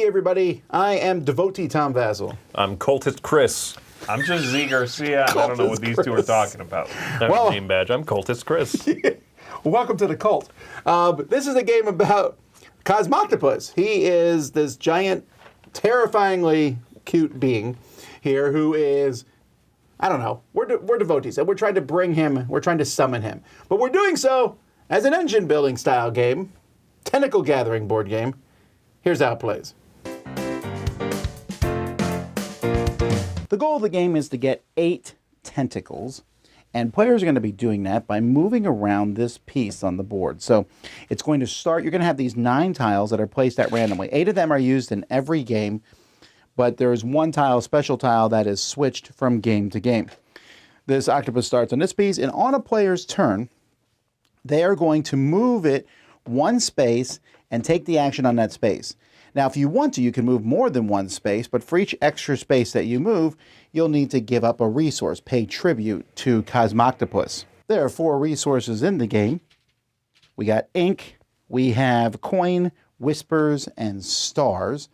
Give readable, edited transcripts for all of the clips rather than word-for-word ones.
Hey everybody, I am devotee Tom Vassell. I'm Cultist Chris. I'm just Zee Garcia, and I don't know what these two are talking about. Well, name badge. I'm Cultist Chris. Welcome to the cult. This is a game about Cosmoctopus. He is this giant, terrifyingly cute being here who is, I don't know, we're devotees, and we're trying to bring him, we're trying to summon him. But we're doing so as an engine building style game, tentacle gathering board game. Here's how it plays. The goal of the game is to get 8 tentacles, and players are going to be doing that by moving around this piece on the board. So it's going to start, you're going to have these 9 tiles that are placed at randomly. 8 of them are used in every game, but there's one tile, special tile, that is switched from game to game. This octopus starts on this piece, and on a player's turn, they are going to move it one space and take the action on that space. Now, if you want to, you can move more than one space, but for each extra space that you move, you'll need to give up a resource, pay tribute to Cosmoctopus. There are 4 resources in the game. We got ink, we have coin, whispers, and stars.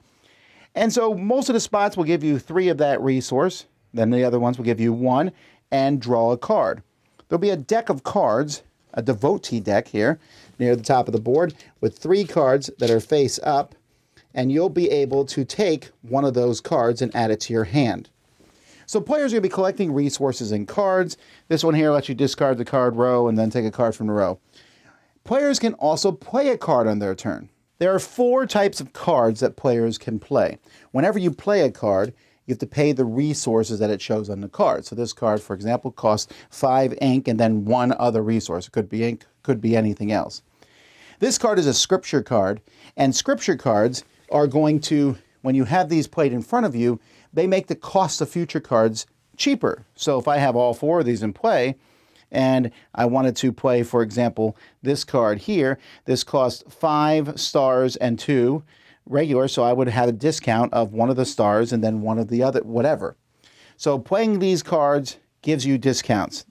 And so most of the spots will give you 3 of that resource, then the other ones will give you 1, and draw a card. There'll be a deck of cards, a devotee deck here, near the top of the board, with 3 cards that are face up, and you'll be able to take one of those cards and add it to your hand. So players are going to be collecting resources and cards. This one here lets you discard the card row and then take a card from the row. Players can also play a card on their turn. There are 4 types of cards that players can play. Whenever you play a card, you have to pay the resources that it shows on the card. So this card, for example, costs 5 ink and then 1 other resource. It could be ink, could be anything else. This card is a scripture card, and scripture cards are going to, when you have these played in front of you, they make the cost of future cards cheaper. So if I have all 4 of these in play, and I wanted to play, for example, this card here, this costs 5 stars and 2 regular, so I would have a discount of 1 of the stars and then 1 of the other, whatever. So playing these cards gives you discounts.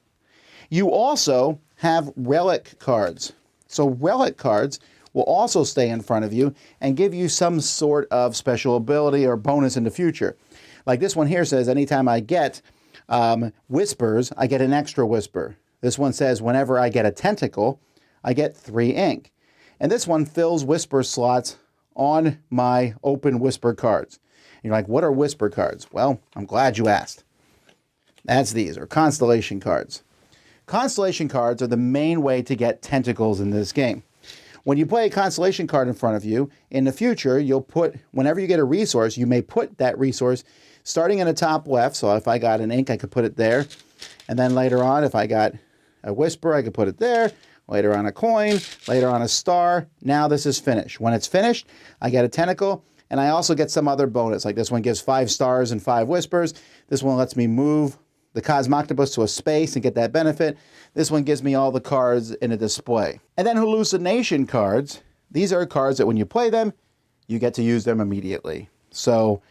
You also have relic cards. So relic cards will also stay in front of you and give you some sort of special ability or bonus in the future. Like this one here says, anytime I get whispers, I get an extra whisper. This one says, whenever I get a tentacle, I get 3 ink. And this one fills whisper slots on my open whisper cards. And you're like, what are whisper cards? Well, I'm glad you asked. That's these, or constellation cards. Constellation cards are the main way to get tentacles in this game. When you play a constellation card in front of you, in the future, you'll put, whenever you get a resource, you may put that resource starting in the top left. So if I got an ink, I could put it there. And then later on, if I got a whisper, I could put it there. Later on a coin, later on a star. Now this is finished. When it's finished, I get a tentacle, and I also get some other bonus. Like this one gives 5 stars and 5 whispers. This one lets me move the Cosmoctopus to a space and get that benefit. This one gives me all the cards in a display. And then hallucination cards. These are cards that when you play them, you get to use them immediately. So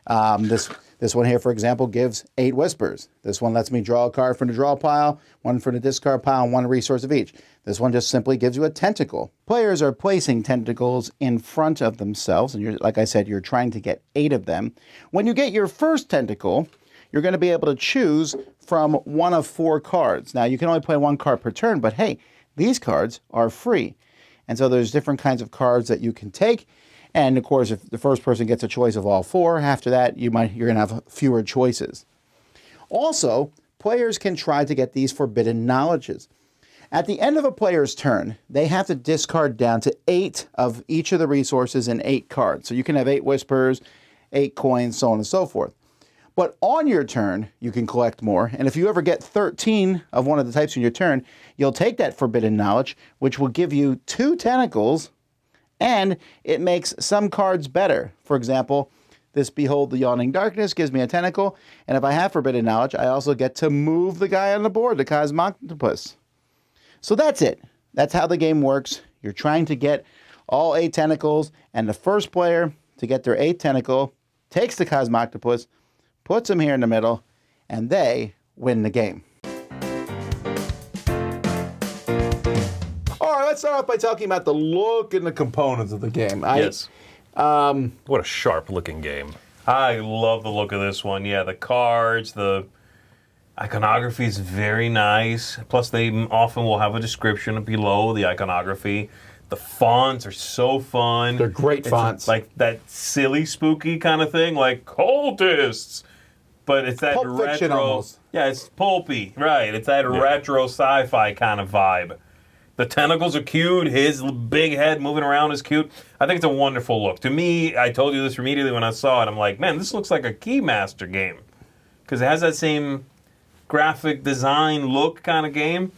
this one here, for example, gives 8 whispers. This one lets me draw a card from the draw pile, 1 from the discard pile, and 1 resource of each. This one just simply gives you a tentacle. Players are placing tentacles in front of themselves, and like I said, you're trying to get 8 of them. When you get your first tentacle, you're going to be able to choose from one of 4 cards. Now, you can only play 1 card per turn, but hey, these cards are free. And so there's different kinds of cards that you can take. And of course, if the first person gets a choice of all 4, after that, you're going to have fewer choices. Also, players can try to get these forbidden knowledges. At the end of a player's turn, they have to discard down to 8 of each of the resources and 8 cards. So you can have 8 whispers, 8 coins, so on and so forth. But on your turn, you can collect more. And if you ever get 13 of one of the types in your turn, you'll take that forbidden knowledge, which will give you 2 tentacles, and it makes some cards better. For example, this Behold the Yawning Darkness gives me a tentacle, and if I have forbidden knowledge, I also get to move the guy on the board, the Cosmoctopus. So that's it. That's how the game works. You're trying to get all 8 tentacles, and the first player to get their 8th tentacle takes the Cosmoctopus, puts him here in the middle, and they win the game. All right, let's start off by talking about the look and the components of the game. Yes. What a sharp-looking game. I love the look of this one. Yeah, the cards, the iconography is very nice. Plus, they often will have a description below the iconography. The fonts are so fun. They're great fonts. Like that silly, spooky kind of thing, like cultists. But it's that Pulp Fiction retro. almost. Yeah, it's pulpy, right? It's that retro sci-fi kind of vibe. The tentacles are cute. His big head moving around is cute. I think it's a wonderful look. To me, I told you this immediately when I saw it. I'm like, man, this looks like a Keymaster game. Because it has that same graphic design look kind of game.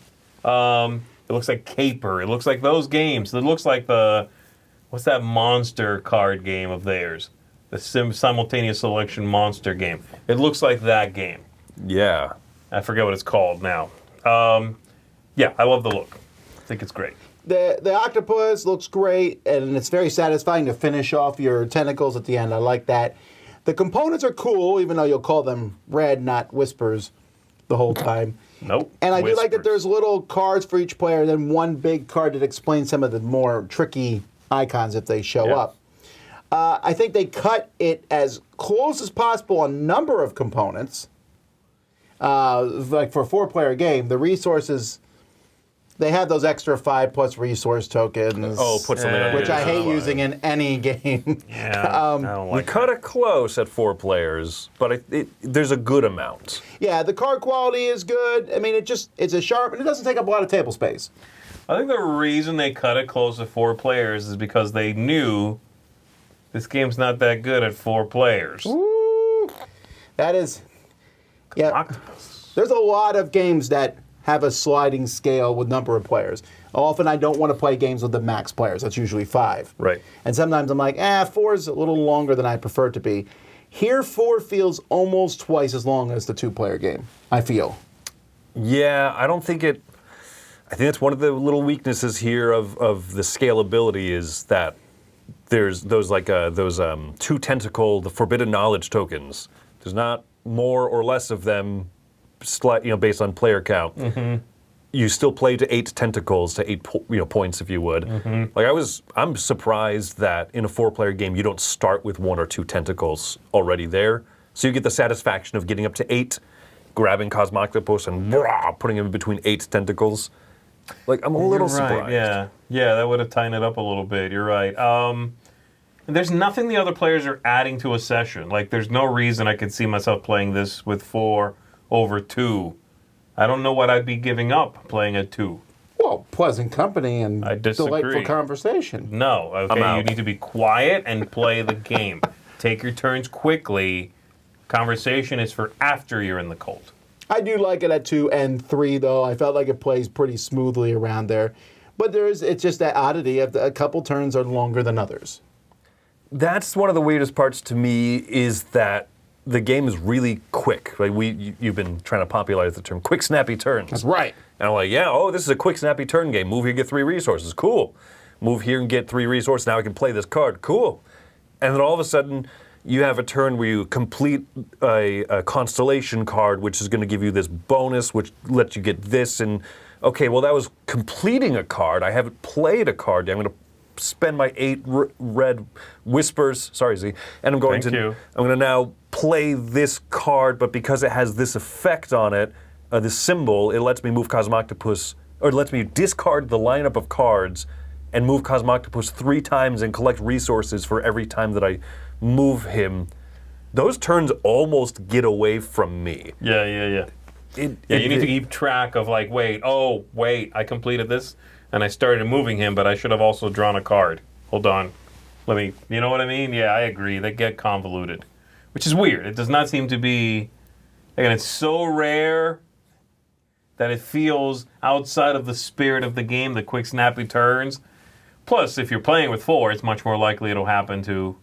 It looks like Caper. It looks like those games. It looks like what's that monster card game of theirs? The simultaneous selection monster game. It looks like that game. Yeah. I forget what it's called now. Yeah, I love the look. I think it's great. The octopus looks great, and it's very satisfying to finish off your tentacles at the end. I like that. The components are cool, even though you'll call them red, not whispers, the whole time. Nope. And I do like that Whispers. there's little cards for each player, then one big card that explains some of the more tricky icons if they show up. I think they cut it as close as possible on number of components. Like for a 4-player game, the resources, they have those extra 5+ resource tokens. Oh, put something on which your I hate design. using in any game. Yeah, I don't We like cut it close at 4 players, but there's a good amount. Yeah, the card quality is good. I mean, it's a sharp, and it doesn't take up a lot of table space. I think the reason they cut it close to 4 players is because they knew this game's not that good at 4 players. Ooh, that is, yeah. Octopus. There's a lot of games that have a sliding scale with number of players. Often I don't want to play games with the max players. That's usually 5. Right. And sometimes I'm like, 4 is a little longer than I prefer it to be. Here, 4 feels almost twice as long as the 2-player game, I feel. Yeah, I don't think it... I think that's one of the little weaknesses here of the scalability is that there's those 2 tentacle, the forbidden knowledge tokens. There's not more or less of them, based on player count. Mm-hmm. You still play to 8 tentacles, to 8 points, if you would. Mm-hmm. I'm surprised that in a 4-player game you don't start with 1 or 2 tentacles already there. So you get the satisfaction of getting up to 8, grabbing Cosmoctopus and putting him between 8 tentacles. I'm a little surprised. Yeah, that would have tightened it up a little bit. You're right. And there's nothing the other players are adding to a session. There's no reason I could see myself playing this with 4 over 2. I don't know what I'd be giving up playing at 2. Well, pleasant company and I disagree. delightful conversation. No, I'm okay, out. you need to be quiet and play the game. Take your turns quickly. Conversation is for after you're in the cult. I do like it at 2 and 3, though. I felt like it plays pretty smoothly around there. But it's just that oddity of a couple turns are longer than others. That's one of the weirdest parts to me is that the game is really quick. You've been trying to popularize the term quick, snappy turns. That's right. And I'm like, this is a quick, snappy turn game. Move here, get 3 resources. Cool. Move here and get 3 resources. Now I can play this card. Cool. And then all of a sudden, you have a turn where you complete a constellation card, which is going to give you this bonus, which lets you get this. And okay, well, that was completing a card. I haven't played a card yet. I'm going to spend my 8 red whispers. Sorry, Zee. And I'm going to now play this card, but because it has this effect on it, this symbol, it lets me move Cosmoctopus, or it lets me discard the lineup of cards and move Cosmoctopus 3 times and collect resources for every time that I move him. Those turns almost get away from me. Yeah. You need to keep track of wait, I completed this and I started moving him, but I should have also drawn a card. Hold on. You know what I mean? Yeah, I agree. They get convoluted, which is weird. It does not seem to be, again, it's so rare that it feels outside of the spirit of the game, the quick, snappy turns. Plus, if you're playing with 4, it's much more likely it'll happen to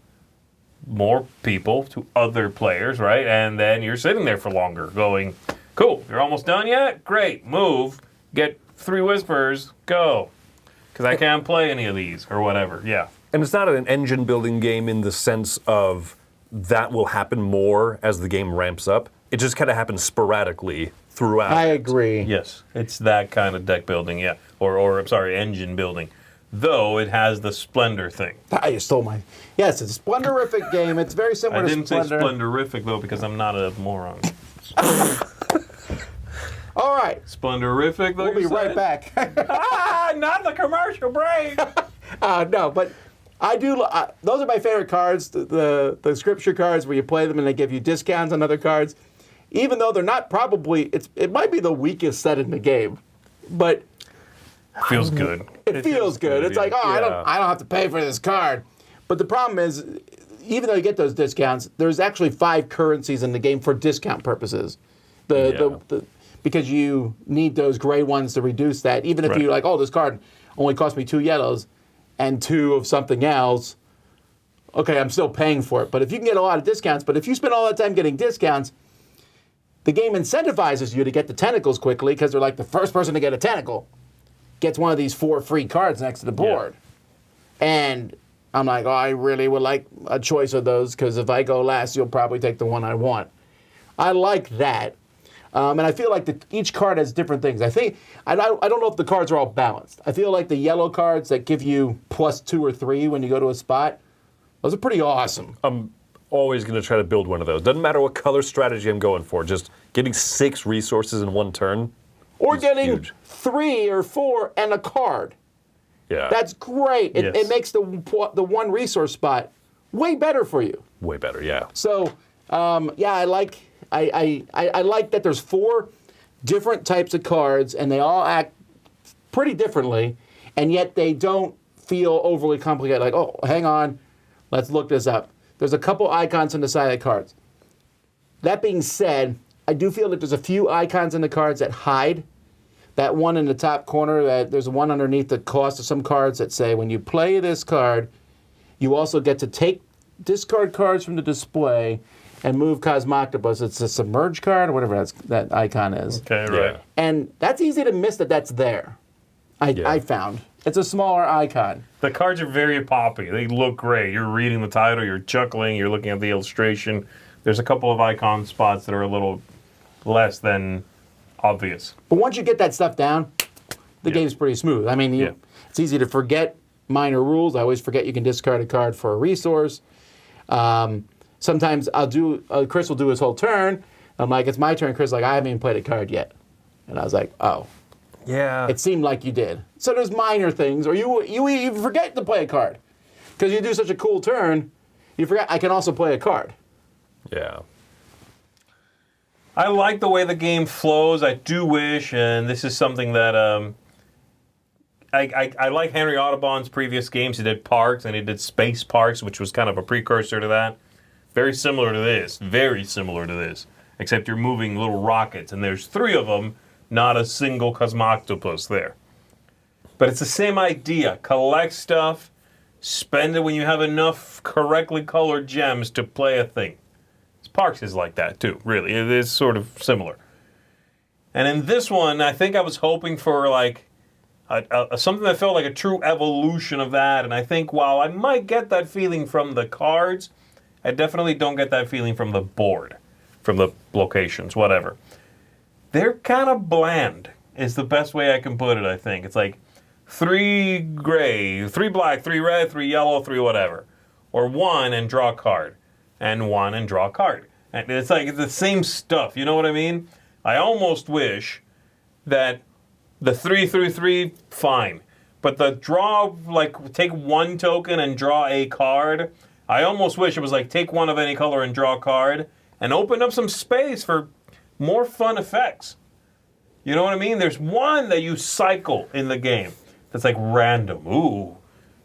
more people, to other players, right? And then you're sitting there for longer going, cool, you're almost done yet? Great, move, get 3 whispers, go. Because I can't play any of these, or whatever, yeah. And it's not an engine building game in the sense of that will happen more as the game ramps up. It just kind of happens sporadically throughout. I agree. Yes, it's that kind of deck building, yeah. Or I'm sorry, engine building. though it has the Splendor thing. You stole my... Yes, it's a Splendorific game. It's very similar I to didn't say Splendor. Splendorific, though, because I'm not a moron. All right. Splendorific, though, We'll be right back. Not the commercial break! No, but I do... those are my favorite cards, the scripture cards where you play them and they give you discounts on other cards. Even though they're not probably... It might be the weakest set in the game, but... Feels good. It feels good. It's like, I don't have to pay for this card. But the problem is, even though you get those discounts, there's actually 5 currencies in the game for discount purposes. Because you need those gray ones to reduce that. Even if you're like, this card only cost me 2 yellows and 2 of something else, okay, I'm still paying for it. But if you can get a lot of discounts, but if you spend all that time getting discounts, the game incentivizes you to get the tentacles quickly because they're like the first person to get a tentacle gets one of these 4 free cards next to the board. Yeah. And I'm like, I really would like a choice of those because if I go last, you'll probably take the one I want. I like that. And I feel like each card has different things. I don't know if the cards are all balanced. I feel like the yellow cards that give you +2 or 3 when you go to a spot, those are pretty awesome. I'm always going to try to build one of those. Doesn't matter what color strategy I'm going for. Just getting 6 resources in one turn. Or getting huge. 3 or 4 and a card. Yeah. That's great. It makes the one resource spot way better for you. Way better, yeah. So, I like that there's 4 different types of cards, and they all act pretty differently, and yet they don't feel overly complicated. Like, oh, hang on, let's look this up. There's a couple icons on the side of the cards. That being said, I do feel that there's a few icons in the cards that hide. That one in the top corner, there's one underneath the cost of some cards that say, when you play this card, you also get to discard cards from the display and move Cosmoctopus. It's a submerged card or whatever that icon is. Okay, right. Yeah. And that's easy to miss that's there, I found. It's a smaller icon. The cards are very poppy. They look great. You're reading the title, you're chuckling, you're looking at the illustration. There's a couple of icon spots that are a little less than obvious. But once you get that stuff down, the game's pretty smooth. I mean, it's easy to forget minor rules. I always forget you can discard a card for a resource. Sometimes Chris will do his whole turn. I'm like, it's my turn. Chris is like, I haven't even played a card yet. And I was like, oh. Yeah. It seemed like you did. So there's minor things. Or you forget to play a card. Because you do such a cool turn, you forget I can also play a card. Yeah. I like the way the game flows. I do wish, and this is something that I like Henry Audubon's previous games. He did Parks and he did Space Parks, which was kind of a precursor to that. Very similar to this. Very similar to this. Except you're moving little rockets, and there's 3 of them, not a single Cosmoctopus there. But it's the same idea. Collect stuff, spend it when you have enough correctly colored gems to play a thing. Parks is like that too, really. It is sort of similar. And in this one, I think I was hoping for like something that felt like a true evolution of that. And I think while I might get that feeling from the cards, I definitely don't get that feeling from the board, from the locations, whatever. They're kind of bland, is the best way I can put it, I think. It's like 3 gray, 3 black, 3 red, 3 yellow, 3 whatever. Or 1 and draw a card. And 1 and draw a card. And it's like it's the same stuff, you know what I mean? I almost wish that the 3-3-3, fine. But the draw, like take 1 token and draw a card, I almost wish it was like take 1 of any color and draw a card and open up some space for more fun effects. You know what I mean? There's 1 that you cycle in the game that's like random. Ooh.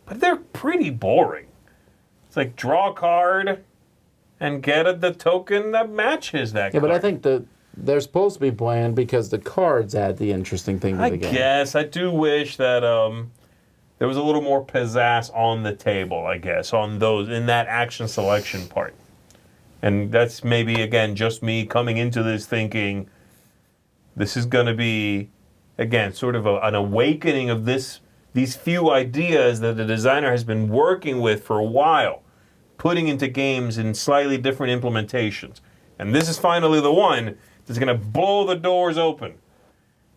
But they're pretty boring. It's like draw a card and get the token that matches that card. Yeah, but I think they're supposed to be bland because the cards add the interesting thing to the game. I guess. I do wish that there was a little more pizzazz on the table, I guess, in that action selection part. And that's maybe, again, just me coming into this thinking this is going to be, again, sort of an awakening of these few ideas that the designer has been working with for a while, putting into games in slightly different implementations. And this is finally the one that's going to blow the doors open.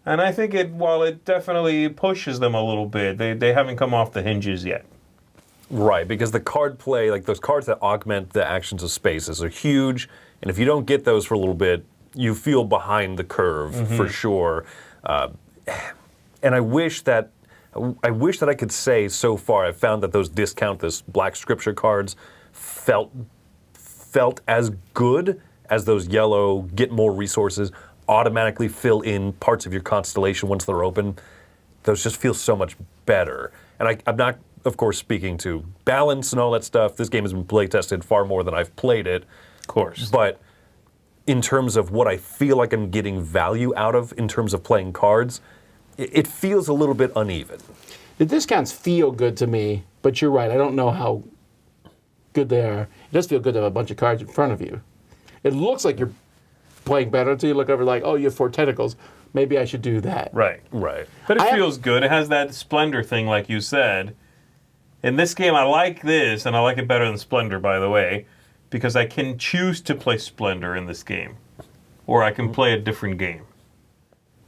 And I think while it definitely pushes them a little bit, they haven't come off the hinges yet. Right, because the card play, like those cards that augment the actions of spaces, are huge. And if you don't get those for a little bit, you feel behind the curve for sure. And I wish that I could say so far I've found that those this black scripture cards felt as good as those yellow get more resources, automatically fill in parts of your constellation once they're open. Those just feel so much better. And I'm not, of course, speaking to balance and all that stuff. This game has been play tested far more than I've played it. Of course. But in terms of what I feel like I'm getting value out of in terms of playing cards, it feels a little bit uneven. The discounts feel good to me, but you're right. I don't know how good they are. It does feel good to have a bunch of cards in front of you. It looks like you're playing better until you look over like, oh, you have 4 tentacles. Maybe I should do that. Right. Right. But it feels good. It has that Splendor thing, like you said. In this game, I like this, and I like it better than Splendor, by the way, because I can choose to play Splendor in this game, or I can play a different game.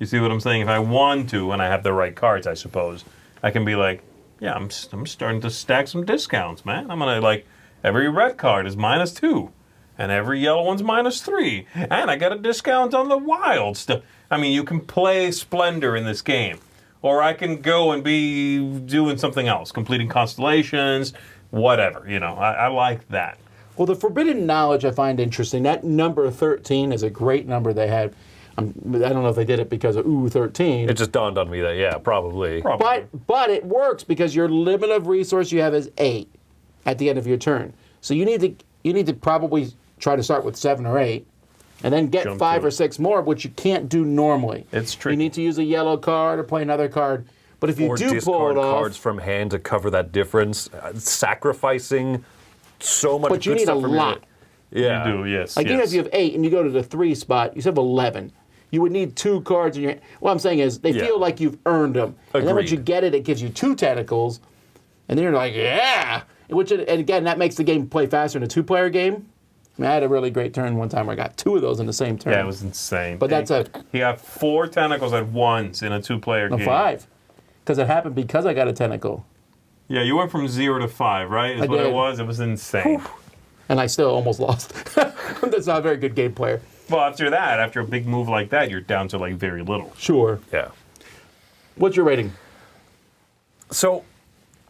You see what I'm saying? If I want to, and I have the right cards, I suppose, I can be like, yeah, I'm starting to stack some discounts, man. I'm going to, like, every red card is -2, and every yellow one's -3, and I got a discount on the wild stuff. I mean, you can play Splendor in this game. Or I can go and be doing something else, completing constellations, whatever. You know, I like that. Well, the forbidden knowledge I find interesting. That number 13 is a great number they had. I don't know if they did it because of 13. It just dawned on me that, yeah, probably. But it works because your limit of resource you have is 8 at the end of your turn. So you need to probably try to start with 7 or 8. And then get 5 or 6 more, which you can't do normally. It's tricky. You need to use a yellow card or play another card. But if you do pull discard it off, cards from hand to cover that difference, sacrificing so much. But you good need a stuff from lot. You do, yes. Like even if you have 8 and you go to the 3 spot, you have 11. You would need 2 cards in your hand. What I'm saying is they feel like you've earned them. And then once you get it, it gives you 2 tentacles. And then you're like, yeah. And again, that makes the game play faster in a 2-player game. I mean, I had a really great turn one time where I got 2 of those in the same turn. Yeah, it was insane. But he got 4 tentacles at once in a 2-player game. 5. Because it happened because I got a tentacle. Yeah, you went from 0 to 5, right? Is I what did. it was? It was insane. And I still almost lost. That's not a very good game player. Well, after a big move like that, you're down to like very little. Sure. Yeah. What's your rating? So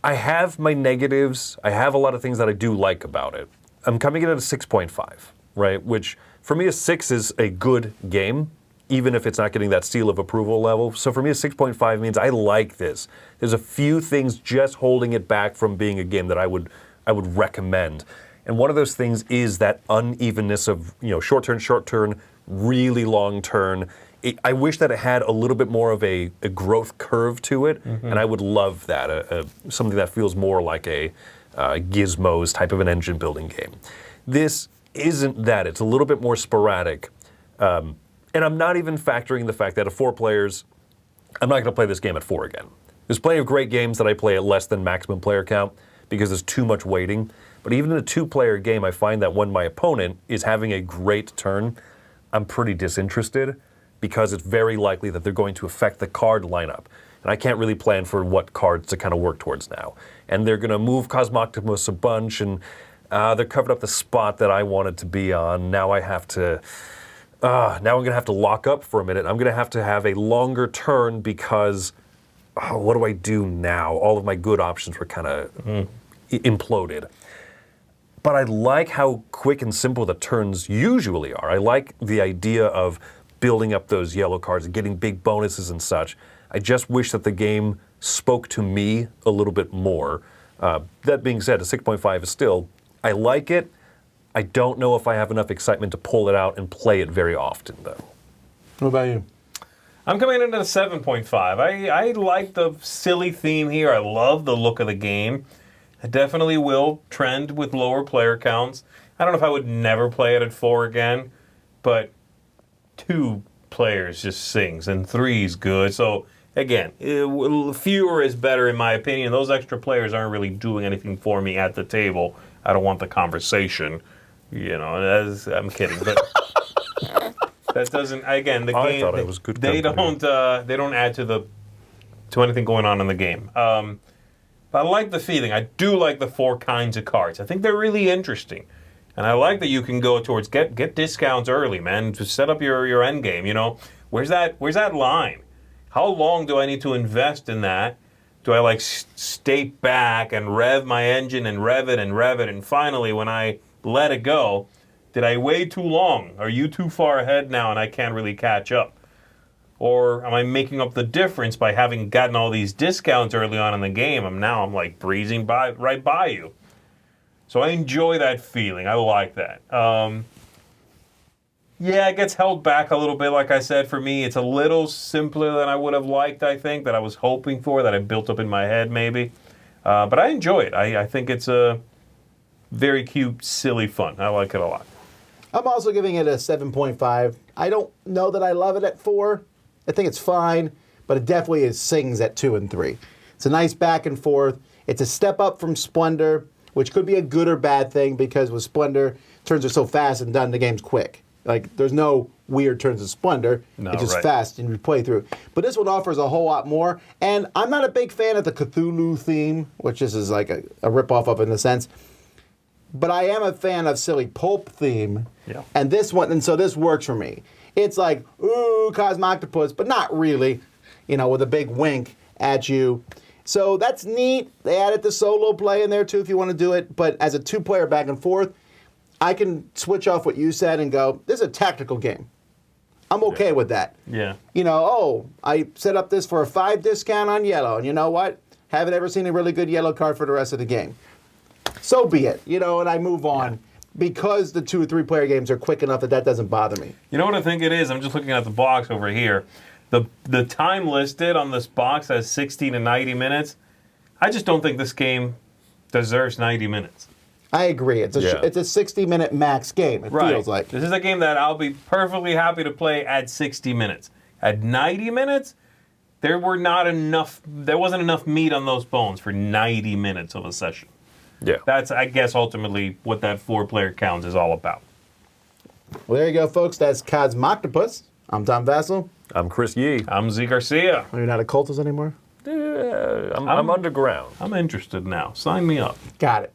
I have my negatives. I have a lot of things that I do like about it. I'm coming in at a 6.5, right? Which, for me, a 6 is a good game, even if it's not getting that seal of approval level. So for me, a 6.5 means I like this. There's a few things just holding it back from being a game that I would recommend. And one of those things is that unevenness of, short turn, really long turn. I wish that it had a little bit more of a growth curve to it, and I would love that, something that feels more like a Gizmos type of an engine building game. This isn't that. It's a little bit more sporadic. And I'm not even factoring the fact that at 4 players, I'm not going to play this game at 4 again. There's plenty of great games that I play at less than maximum player count because there's too much waiting. But even in a 2-player game, I find that when my opponent is having a great turn, I'm pretty disinterested because it's very likely that they're going to affect the card lineup. And I can't really plan for what cards to kind of work towards now. And they're going to move Cosmoctopus a bunch, and they're covered up the spot that I wanted to be on. Now I have to... now I'm going to have to lock up for a minute. I'm going to have a longer turn because... what do I do now? All of my good options were kind of imploded. But I like how quick and simple the turns usually are. I like the idea of building up those yellow cards and getting big bonuses and such. I just wish that the game spoke to me a little bit more. That being said, a 6.5 is still, I like it. I don't know if I have enough excitement to pull it out and play it very often, though. What about you? I'm coming in at a 7.5. I like the silly theme here. I love the look of the game. I definitely will trend with lower player counts. I don't know if I would never play it at 4 again, but 2 players just sings, and 3 is good. So, again, fewer is better in my opinion. Those extra players aren't really doing anything for me at the table. I don't want the conversation. I'm kidding, but That doesn't. Again, the I game. thought it was good They company. don't. They don't add to anything going on in the game. But I like the feeling. I do like the 4 kinds of cards. I think they're really interesting, and I like that you can go towards get discounts early, man, to set up your end game. You know, where's that line? How long do I need to invest in that? Do I like stay back and rev my engine and rev it, and finally when I let it go, did I wait too long? Are you too far ahead now and I can't really catch up? Or am I making up the difference by having gotten all these discounts early on in the game? I'm like breezing right by you. So I enjoy that feeling. I like that. Yeah, it gets held back a little bit, like I said. For me, it's a little simpler than I would have liked, I think, that I was hoping for, that I built up in my head, maybe. But I enjoy it. I think it's a very cute, silly fun. I like it a lot. I'm also giving it a 7.5. I don't know that I love it at 4. I think it's fine, but it definitely sings at 2 and 3. It's a nice back and forth. It's a step up from Splendor, which could be a good or bad thing, because with Splendor, turns are so fast and done, the game's quick. Like, there's no weird turns of Splendor. No, it's just right. fast and you play through. But this one offers a whole lot more. And I'm not a big fan of the Cthulhu theme, which this is like a ripoff of in a sense. But I am a fan of silly pulp theme. Yeah. And this one, and so this works for me. It's like, ooh, Cosmoctopus, but not really, with a big wink at you. So that's neat. They added the solo play in there too if you want to do it. But as a 2-player back and forth, I can switch off what you said and go, this is a tactical game. I'm okay with that. Yeah. I set up this for a 5 discount on yellow, and you know what? Haven't ever seen a really good yellow card for the rest of the game. So be it, and I move on. Because the 2 or 3-player games are quick enough that doesn't bother me. You know what I think it is? I'm just looking at the box over here. The time listed on this box as 60 to 90 minutes. I just don't think this game deserves 90 minutes. I agree. It's a 60-minute max game, it feels like. This is a game that I'll be perfectly happy to play at 60 minutes. At 90 minutes, there wasn't enough meat on those bones for 90 minutes of a session. Yeah. That's, I guess, ultimately what that 4-player count is all about. Well, there you go, folks. That's Cosmoctopus. I'm Tom Vassell. I'm Chris Yee. I'm Zee Garcia. Are you not a cultist anymore? I'm underground. I'm interested now. Sign me up. Got it.